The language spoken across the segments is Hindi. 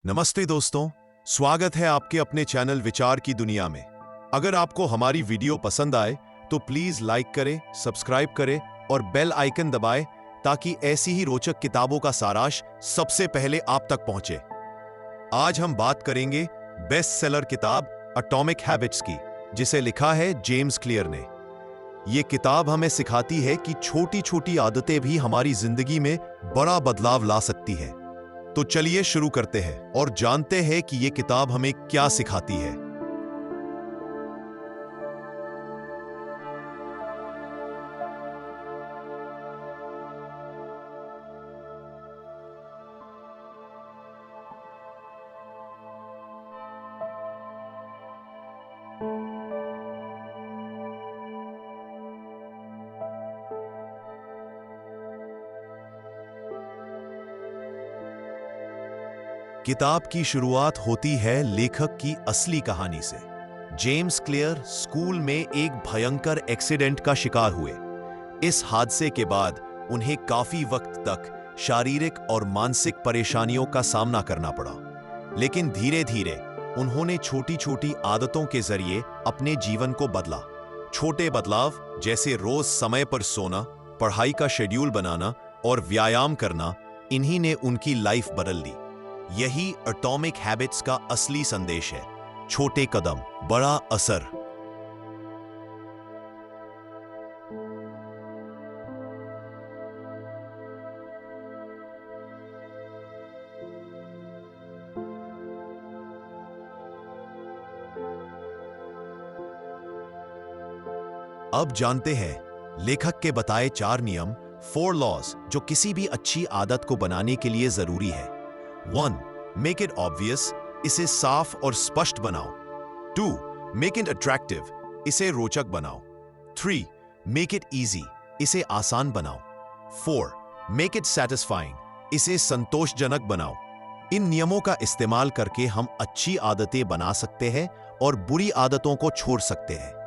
नमस्ते दोस्तों, स्वागत है आपके अपने चैनल विचार की दुनिया में। अगर आपको हमारी वीडियो पसंद आए तो प्लीज लाइक करें, सब्सक्राइब करें और बेल आइकन दबाएं ताकि ऐसी ही रोचक किताबों का सारांश सबसे पहले आप तक पहुंचे। आज हम बात करेंगे बेस्ट सेलर किताब एटॉमिक हैबिट्स की, जिसे लिखा है जेम्स क्लियर ने। ये किताब हमें सिखाती है कि छोटी छोटी आदतें भी हमारी जिंदगी में बड़ा बदलाव ला सकती है। तो चलिए शुरू करते हैं और जानते हैं कि ये किताब हमें क्या सिखाती है। किताब की शुरुआत होती है लेखक की असली कहानी से। जेम्स क्लियर स्कूल में एक भयंकर एक्सीडेंट का शिकार हुए। इस हादसे के बाद उन्हें काफी वक्त तक शारीरिक और मानसिक परेशानियों का सामना करना पड़ा, लेकिन धीरे धीरे उन्होंने छोटी छोटी आदतों के जरिए अपने जीवन को बदला। छोटे बदलाव जैसे रोज समय पर सोना, पढ़ाई का शेड्यूल बनाना और व्यायाम करना, इन्हीं ने उनकी लाइफ बदल दी। यही एटॉमिक हैबिट्स का असली संदेश है, छोटे कदम, बड़ा असर। अब जानते हैं लेखक के बताए 4 नियम, 4 लॉज, जो किसी भी अच्छी आदत को बनाने के लिए जरूरी है। 1. Make it obvious, इसे साफ और स्पष्ट बनाओ। 2. Make it attractive, इसे रोचक बनाओ। 3. Make it easy, इसे आसान बनाओ। 4. Make it satisfying, इसे संतोषजनक बनाओ। इन नियमों का इस्तेमाल करके हम अच्छी आदतें बना सकते हैं और बुरी आदतों को छोड़ सकते हैं।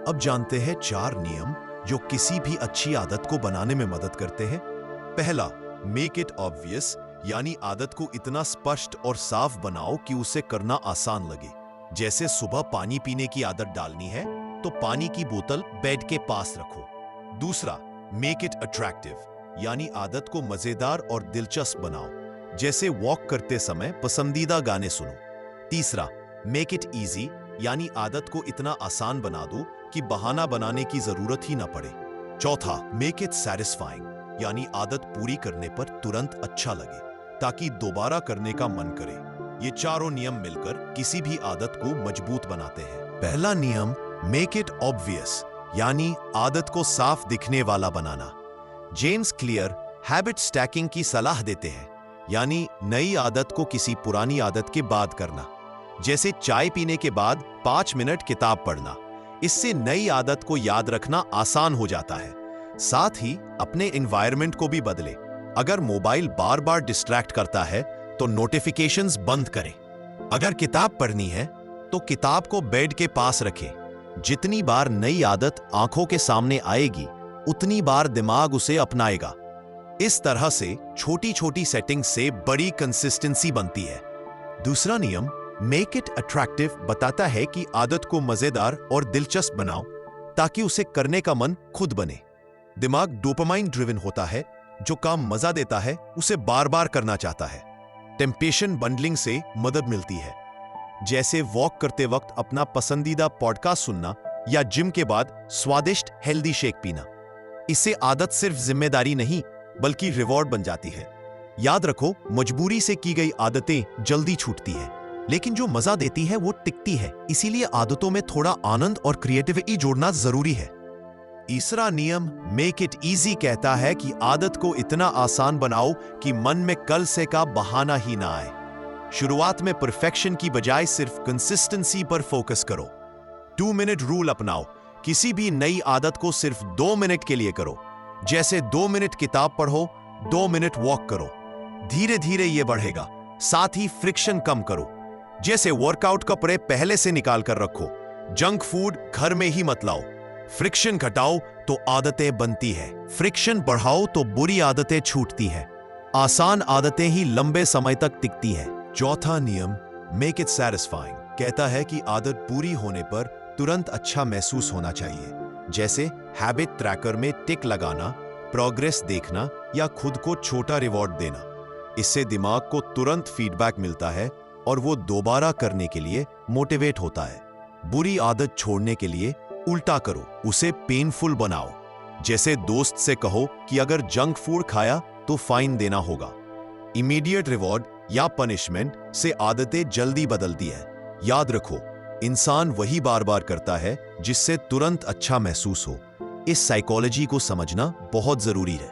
अब जानते हैं 4 नियम जो किसी भी अच्छी आदत को बनाने में मदद करते हैं। पहला, मेक इट ऑब्वियस, यानी आदत को इतना स्पष्ट और साफ बनाओ कि उसे करना आसान लगे। जैसे सुबह पानी पीने की आदत डालनी है तो पानी की बोतल बेड के पास रखो। दूसरा, मेक इट अट्रैक्टिव, यानी आदत को मजेदार और दिलचस्प बनाओ। जैसे वॉक करते समय पसंदीदा गाने सुनो। तीसरा, मेक इट इजी, यानी आदत को इतना आसान बना दो कि बहाना बनाने की जरूरत ही ना पड़े। चौथा, मेक इट सैटिस्फाइंग, यानी आदत पूरी करने पर तुरंत अच्छा लगे ताकि दोबारा करने का मन करे। ये चारों नियम मिलकर किसी भी आदत को मजबूत बनाते हैं। पहला नियम, मेक इट ऑब्वियस, यानी आदत को साफ दिखने वाला बनाना। जेम्स क्लियर हैबिट स्टैकिंग की सलाह देते हैं, यानी नई आदत को किसी पुरानी आदत के बाद करना। जैसे चाय पीने के बाद 5 मिनट किताब पढ़ना। इससे नई आदत को याद रखना आसान हो जाता है। साथ ही अपने एनवायरनमेंट को भी बदले। अगर मोबाइल बार बार डिस्ट्रैक्ट करता है तो नोटिफिकेशंस बंद करें। अगर किताब पढ़नी है तो किताब को बेड के पास रखें। जितनी बार नई आदत आंखों के सामने आएगी उतनी बार दिमाग उसे अपनाएगा। इस तरह से छोटी छोटी सेटिंग से बड़ी कंसिस्टेंसी बनती है। दूसरा नियम, मेक इट अट्रैक्टिव, बताता है कि आदत को मजेदार और दिलचस्प बनाओ ताकि उसे करने का मन खुद बने। दिमाग डोपामाइन ड्रिवन होता है, जो काम मजा देता है उसे बार बार करना चाहता है। टेम्पटेशन बंडलिंग से मदद मिलती है, जैसे वॉक करते वक्त अपना पसंदीदा पॉडकास्ट सुनना या जिम के बाद स्वादिष्ट हेल्दी शेक पीना। इससे आदत सिर्फ जिम्मेदारी नहीं बल्कि रिवॉर्ड बन जाती है। याद रखो, मजबूरी से की गई आदतें जल्दी छूटती है, लेकिन जो मजा देती है वो टिकती है। इसीलिए आदतों में थोड़ा आनंद और क्रिएटिविटी जोड़ना जरूरी है। तीसरा नियम, मेक इट इजी, कहता है कि आदत को इतना आसान बनाओ कि मन में कल से का बहाना ही ना आए। शुरुआत में परफेक्शन की बजाय सिर्फ कंसिस्टेंसी पर फोकस करो। 2 मिनट रूल अपनाओ, किसी भी नई आदत को सिर्फ 2 मिनट के लिए करो। जैसे 2 मिनट किताब पढ़ो, 2 मिनट वॉक करो। धीरे धीरे ये बढ़ेगा। साथ ही फ्रिक्शन कम करो, जैसे वर्कआउट कपड़े पहले से निकाल कर रखो, जंक फूड घर में ही मत लाओ। फ्रिक्शन घटाओ तो आदतें बनती है, फ्रिक्शन बढ़ाओ तो बुरी आदतें छूटती है। आसान आदतें ही लंबे समय तक टिकती है। चौथा नियम, मेक इट सैटिस्फाइंग, कहता है कि आदत पूरी होने पर तुरंत अच्छा महसूस होना चाहिए। जैसे हैबिट ट्रैकर में टिक लगाना, प्रोग्रेस देखना या खुद को छोटा रिवॉर्ड देना। इससे दिमाग को तुरंत फीडबैक मिलता है और वो दोबारा करने के लिए मोटिवेट होता है। बुरी आदत छोड़ने के लिए उल्टा करो, उसे पेनफुल बनाओ। जैसे दोस्त से कहो कि अगर जंक फूड खाया तो फाइन देना होगा। इमीडिएट रिवॉर्ड या पनिशमेंट से आदतें जल्दी बदलती है। याद रखो, इंसान वही बार बार करता है जिससे तुरंत अच्छा महसूस हो। इस साइकोलॉजी को समझना बहुत जरूरी है।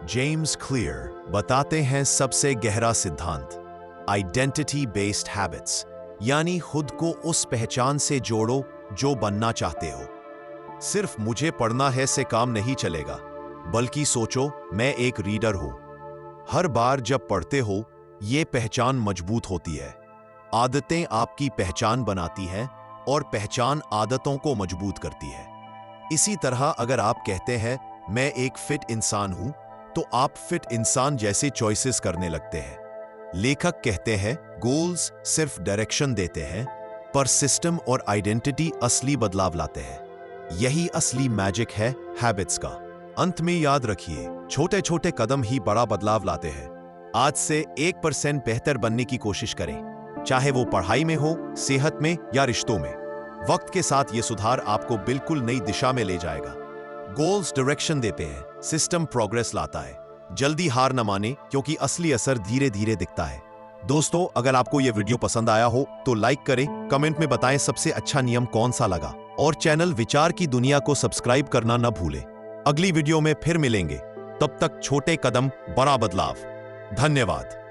जेम्स क्लियर बताते हैं सबसे गहरा सिद्धांत, आइडेंटिटी बेस्ड हैबिट्स, यानी खुद को उस पहचान से जोड़ो जो बनना चाहते हो। सिर्फ मुझे पढ़ना है से काम नहीं चलेगा, बल्कि सोचो मैं एक रीडर हूं। हर बार जब पढ़ते हो ये पहचान मजबूत होती है। आदतें आपकी पहचान बनाती हैं और पहचान आदतों को मजबूत करती है। इसी तरह अगर आप कहते हैं मैं एक फिट इंसान हूं, तो आप फिट इंसान जैसे चॉइसेस करने लगते हैं। लेखक कहते हैं गोल्स सिर्फ डायरेक्शन देते हैं, पर सिस्टम और आइडेंटिटी असली बदलाव लाते हैं। यही असली मैजिक है हैबिट्स का। अंत में याद रखिए, छोटे छोटे कदम ही बड़ा बदलाव लाते हैं। आज से 1% बेहतर बनने की कोशिश करें, चाहे वो पढ़ाई में हो, सेहत में या रिश्तों में। वक्त के साथ ये सुधार आपको बिल्कुल नई दिशा में ले जाएगा। गोल्स डायरेक्शन देते हैं, सिस्टम प्रोग्रेस लाता है। जल्दी हार न माने, क्योंकि असली असर धीरे धीरे दिखता है। दोस्तों, अगर आपको यह वीडियो पसंद आया हो तो लाइक करें, कमेंट में बताएं सबसे अच्छा नियम कौन सा लगा, और चैनल विचार की दुनिया को सब्सक्राइब करना न भूलें। अगली वीडियो में फिर मिलेंगे, तब तक छोटे कदम बड़ा बदलाव। धन्यवाद।